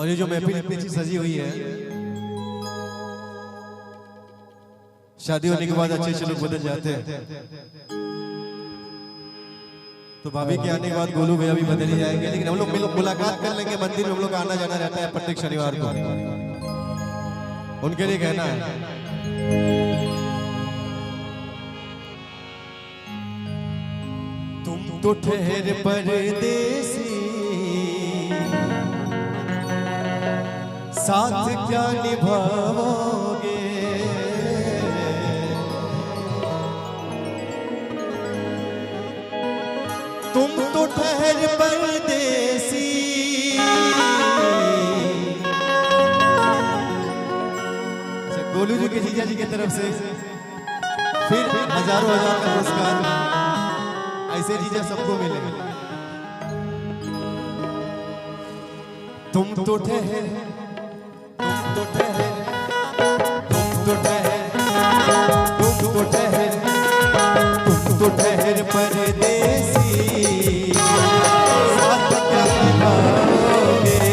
और ये जो महफिल इतनी अच्छी सजी हुई है, शादी होने के बाद अच्छे अच्छे लोग बदल जाते हैं, तो भाभी के आने के बाद गोलू भैया भी बदल ही जाएंगे। लेकिन हम लोग मुलाकात कर लेंगे, मंदिर में हम लोग आना जाना रहता है प्रत्येक शनिवार को, उनके लिए कहना है। तुम तो ठहर परदेसी, साथ क्या निभाओगे, तुम तो ठहर परदेसी, गोलू जी के जीजा जी की तरफ से फिर हजारों हजार का पुरस्कार, ऐसे जीजा सबको मिले। तुम तो ठहर, तुम तो ठहर, तुम तो ठहर, तुम तो ठहर, तुम तो ठहर परदेसी, साथ क्या निभाओगे,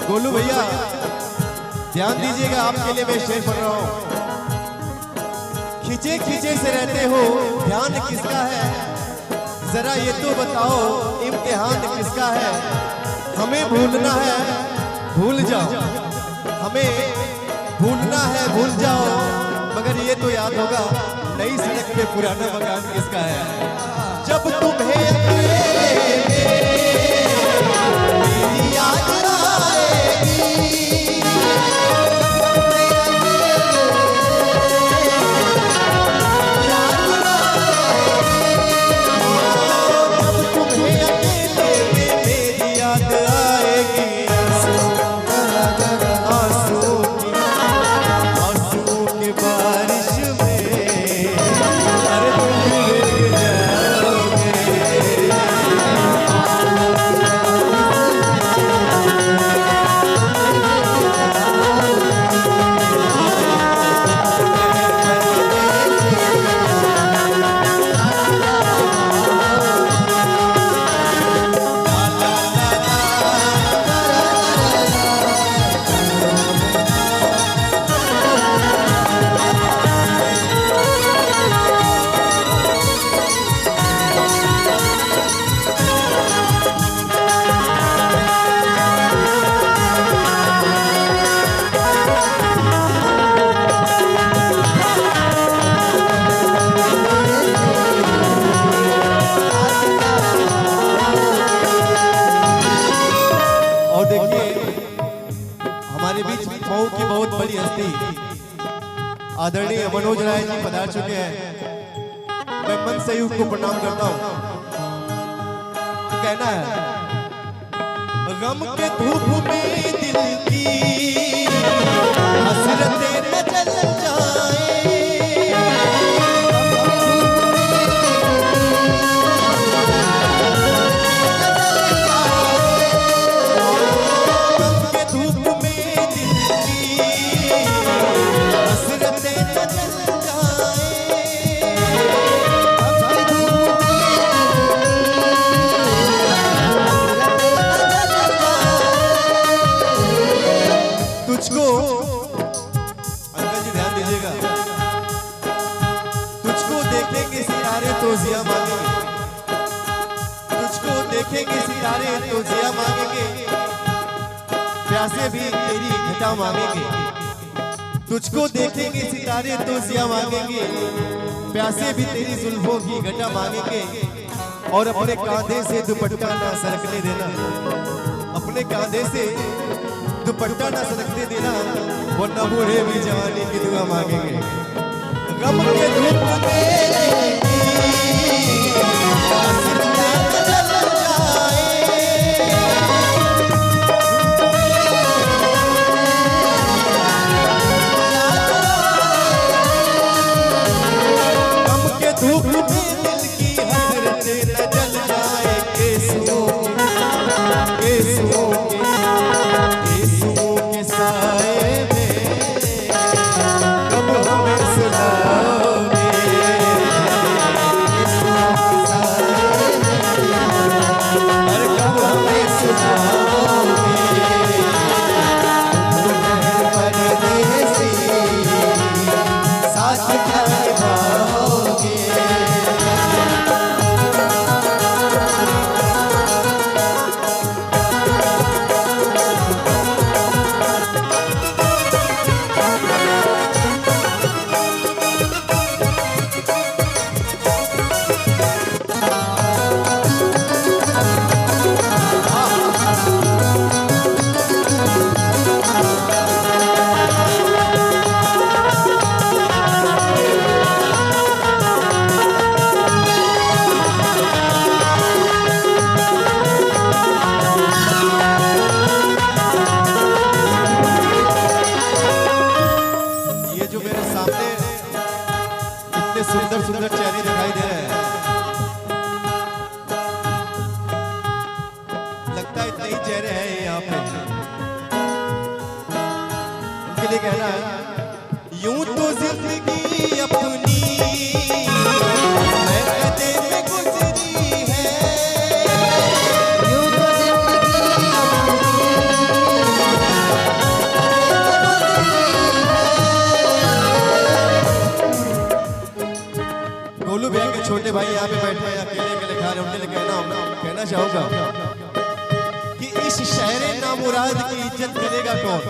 गोलू भैया ध्यान दीजिएगा, आपके लिए मैं शेर पढ़ रहा हूँ। खींचे खींचे से रहते हो, ध्यान किसका है, जरा ये तो बताओ इम्तिहान किसका है। हमें भूलना है भूल जाओ, हमें भूलना है भूल जाओ, मगर ये तो याद होगा नई सड़क पे पुराना मकान किसका है। जब तुम्हें याद बहुत बड़ी हस्ती आदरणीय मनोज राय जी पधार चुके हैं। मैं मन से ही उनको प्रणाम करता हूँ। कहना है गम के धूप में दिल की हसरतें न जल जाए, तुझको अंकल जी ध्यान दीजिएगा, तुझको देखेंगे सितारे तो जिया मांगेंगे, तुझको देखेंगे सितारे तो जिया मांगेंगे, प्यासे भी तेरी घटा मांगेंगे। तुझको देखेंगे सितारे तो जिया मांगेंगे, प्यासे भी तेरी जुल्फों की घटा मांगेंगे। और अपने कांधे से दुपट्टा ना सरकने देना, अपने कांधे से दुपट्टा ना सरकने देना, वरना बूढ़े भी जवानी की दुआ मांगेंगे। गम के धूप में सुंदर सुंदर चेहरे दिखाई दे रहे हैं, लगता है इतने ही चेहरे हैं यहाँ पे। उनके लिए कहना है यूं तो जिंदगी अपनी महकते में गुजरी है, यूं तो गोलू भैया के छोटे भाई यहाँ पे बैठे हैं, अकेले अकेले खा रहे हैं। उनके लिए कहना चाहूंगा कि इस शहर नामुराद की इज्जत करेगा कौन?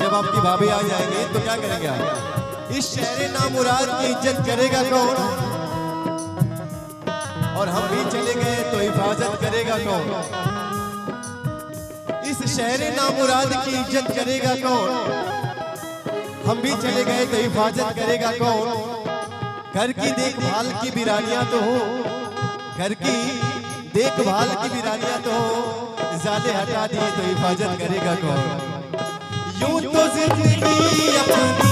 जब आपकी भाभी आ जाएंगे तो क्या करेंगे आप? इस शहर नामुराद की इज्जत करेगा कौन? और हम भी चले गए तो हिफाजत करेगा कौन? इस शहर नामुराद की इज्जत करेगा कौन? हम भी चले गए तो हिफाजत करेगा कौन? घर की देखभाल की बिरानियां तो हो, घर की देखभाल की बिरानियां तो हो, जाले हटा दिए तो हिफाजत करेगा कौन? यूं तो जिंदगी अपनी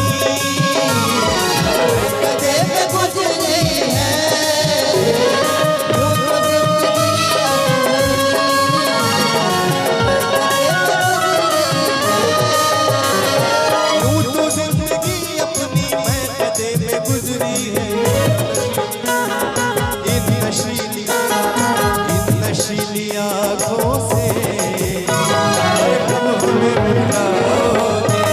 कदे में गुजरी है, यूं तो जिंदगी अपनी मैं कदे में गुजरी है। नशीली आँखों से कब हमें बुलाओगे,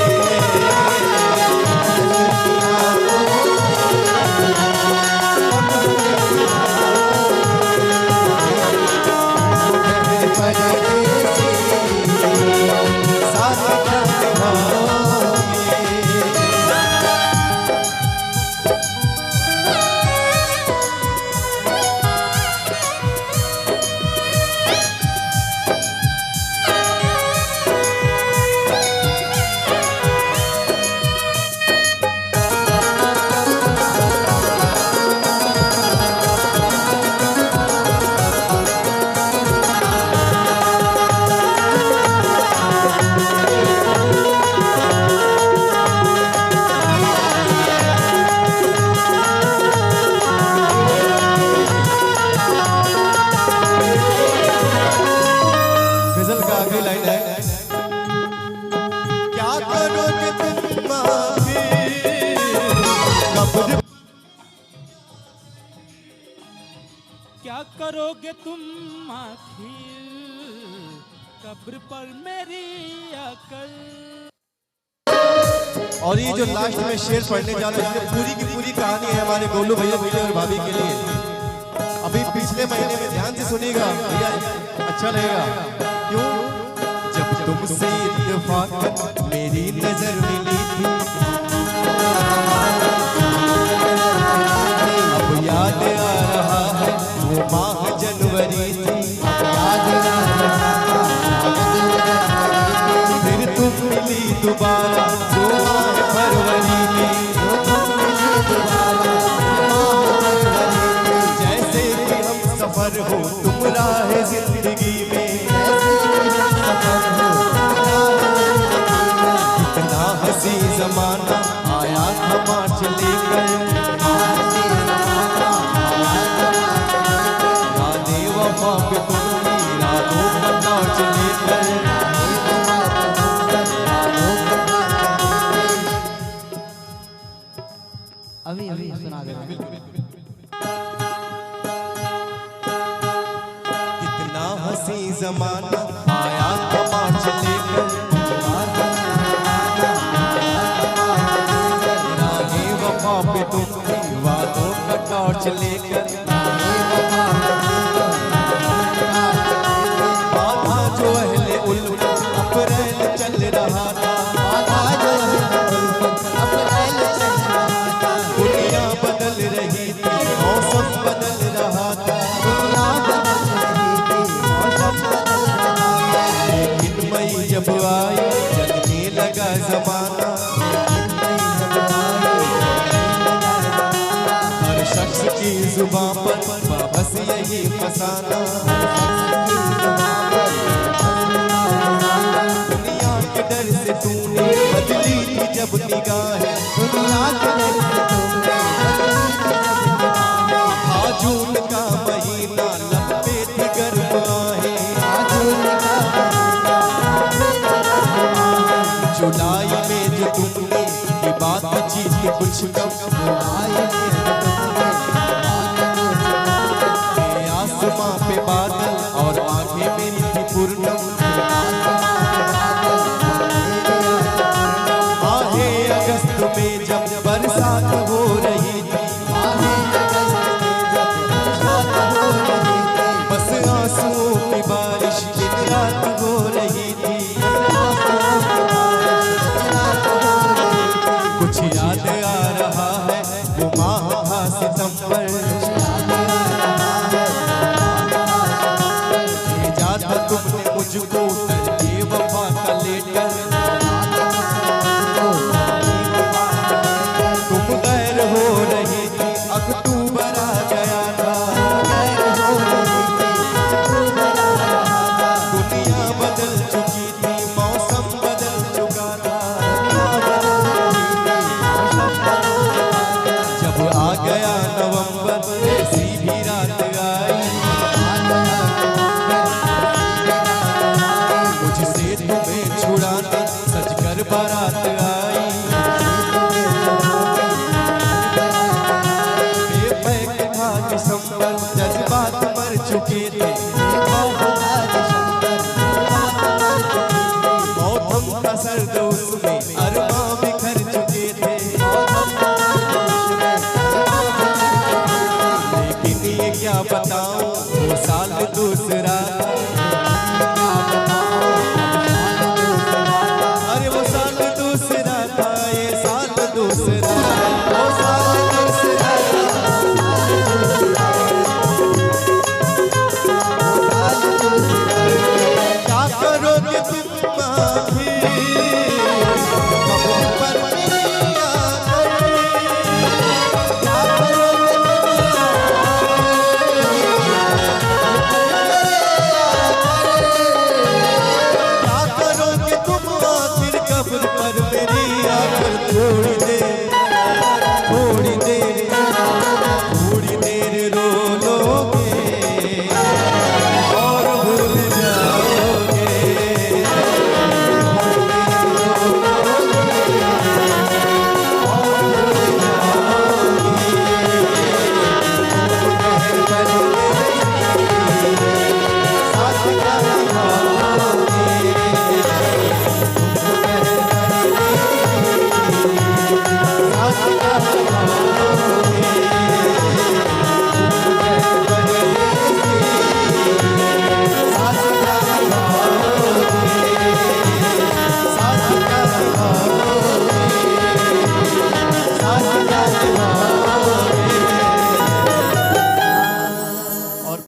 करोगे तुम आखिर कब्र पर मेरी अकल। और ये जो लास्ट में शेर पढ़ने जा रहे हैं पूरी की पूरी कहानी है हमारे गोलू भैया भैया और भाभी के लिए। अभी पिछले महीने में ध्यान से सुनिएगा भैया, अच्छा लगेगा। क्यों? जब तुमसे इत्तेफाकन मेरी नजर मिली थी, अब याद आ रहा है वो माह जनवरी थी। फिर तुम मिली दोबारा जो माह फरवरी में, जैसे कि हम सफर हो तुम राह जिंदगी में। कितना हंसी जमाना आया था मार्च लेकर, यादें वफा पे तुमने रातों का टॉर्च लेकर। अभी सुना दे। कितना हंसी जमाना आया था मार्च लेकर, राहें वफा पे तुमने वादों का टॉर्च लेकर। बाधा जो अहले उल्फत अप्रैल चल रहा था, दुनिया बदल रही थी मौसम बदल रहा था। लेकिन मई जब आई जगने लगा जमाना, हर शख्स की जुबान पर बस यही फसाना।